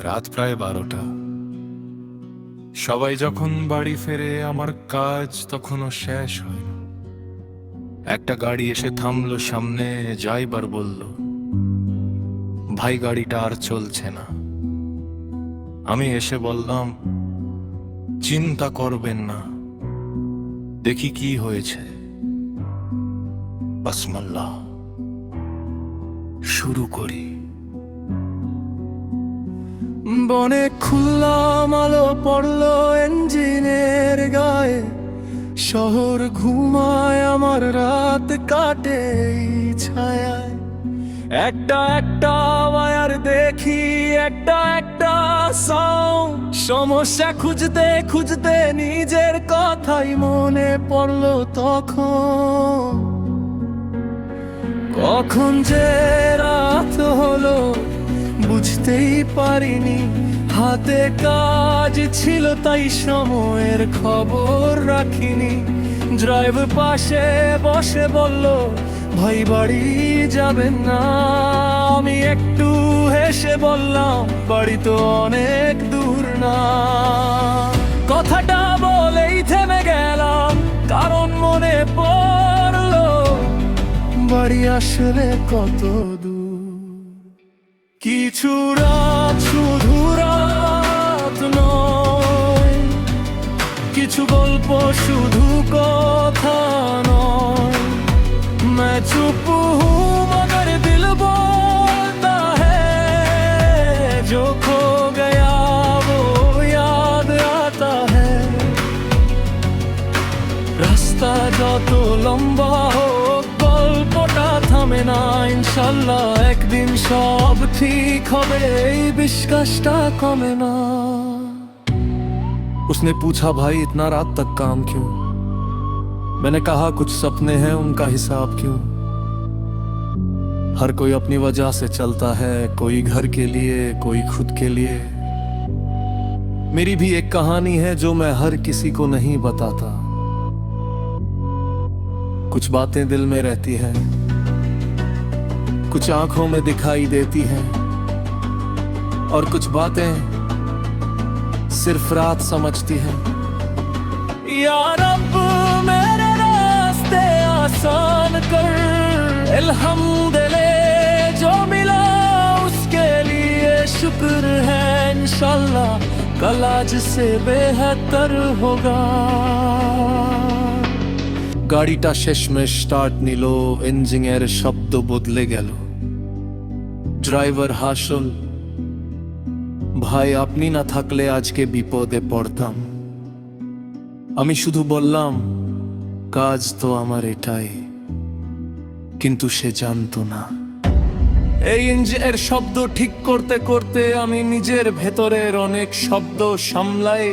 রাত প্রায় 12টা। সবাই যখন বাড়ি ফেরে আমার কাজ তখনও শেষ হয় না। একটা গাড়ি এসে থামলো সামনে, ড্রাইভার বলল, ভাই গাড়িটা আর চলছে না। আমি এসে বললাম, চিন্তা করবেন না, দেখি কি হয়েছে। বিসমিল্লাহ, শুরু করি। বনে খুললাম, আলো পড়লো ইঞ্জিনের গায়ে। শহর ঘুমায়, আমার রাত কাটে এই ছায়ায়। একটা একটা ওয়ার দেখি, একটা একটা সাউন্ড। সমস্যা খুঁজতে খুঁজতে নিজের কথাই মনে পড়লো তখন। কখন যে রাত হলো বুঝতেই পারিনি। হাতে কাজ ছিল তাই সময়ের খবর রাখিনি। ড্রাইভার পাশে বসে বলল, ভাই বাড়ি যাবেন না? আমি একটু হেসে বললাম, বাড়ি তো অনেক দূর না। কথাটা বলেই থেমে গেলাম, কারণ মনে পড়লো বাড়ি আসলে কত দূর। কিছু রাত শুধু রাত নয়, কিছু গল্প শুধু কথা নয়। मैं चुप हूँ मगर दिल बोलता है, जो खो गया वो याद आता है। रास्ता যত লম্বা হোক গল্পটা থামে না। ইনশাল্লাহ একদিন সব ঠিক হবে, এই বিশ্বাসটা কমে না। उसने पूछा, भाई इतना रात तक काम क्यों? मैंने कहा, कुछ सपने हैं, उनका हिसाब क्यों? हर कोई अपनी वजह से चलता है, कोई घर के लिए, कोई खुद के लिए। मेरी भी एक कहानी है जो मैं हर किसी को नहीं बताता। कुछ बातें दिल में रहती हैं, कुछ आंखों में दिखाई देती हैं, और कुछ बातें सिर्फ रात समझती हैं। या रब मेरे रास्ते आसान कर, अल्हम्दुलिल्लाह जो मिला उसके लिए शुक्र है। इंशाल्लाह कल आज से बेहतर होगा। গাড়িটা শেষমেশ স্টার্ট নিল, ইঞ্জিনের শব্দ বদলে গেল। ড্রাইভার হাসল, ভাই আপনি না থাকলে আজকে বিপদে পড়তাম। আমি শুধু বললাম, কাজ তো আমার এটাই। কিন্তু সে জানতো না, এই ইঞ্জিনের শব্দ ঠিক করতে করতে আমি নিজের ভেতরের অনেক শব্দ সামলাই।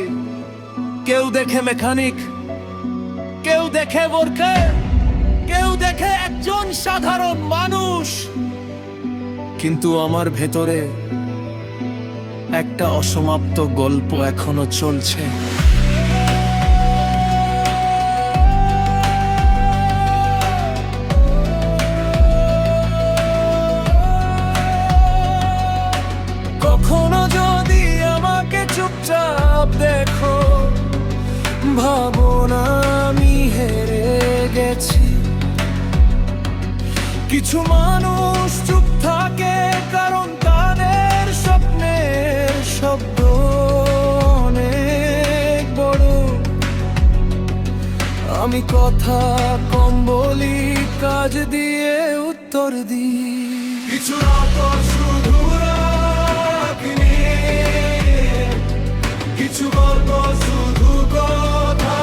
কেউ দেখে মেকানিক, কেউ দেখে ওয়ার্কার, কেউ দেখে একজন সাধারণ মানুষ। কিন্তু আমার ভেতরে একটা অসমাপ্ত গল্প এখনো চলছে। কখনো যদি আমাকে চুপচাপ দেখো, ভাবো না আমি হেরে গেছি। কিছু মানুষ চুপ থাকে কারণ তাদের স্বপ্নের শব্দ অনেক বড়। আমি কথা কম বলি, কাজ দিয়ে উত্তর দিই। কিছু শুধু রাখিনি, কিছু গল্প শুধু কথা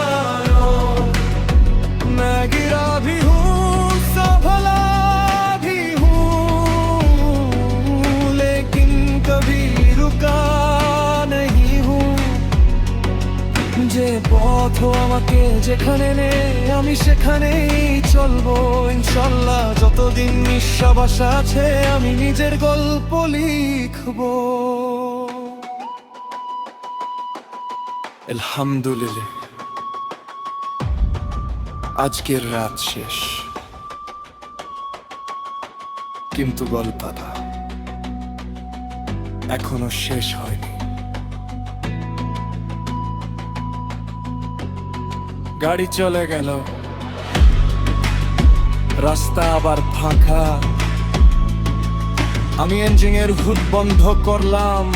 নয়। मैं गिरा भी हूँ, सफला भी हूँ, लेकिन कभी रुका नहीं हूँ। যে পথ আমাকে যেখানে নে, আমি সেখানেই চলবো ইনশাল্লাহ। যতদিন নিঃশ্বাস আছে আমি নিজের গল্প লিখবো। আলহামদুলিল্লাহ, আজকের রাত শেষ, কিন্তু গল্পটা এখনো শেষ হয়নি। গাড়ি চলে গেল, রাস্তা আবার ফাঁকা। আমি ইঞ্জিনের হুড বন্ধ করলাম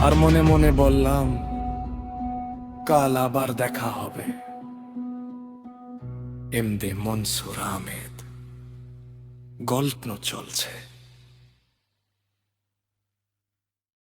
আর মনে মনে বললাম, কাল আবার দেখা হবে। এমডি মনসুর আহমেদ, গল্প চলছে।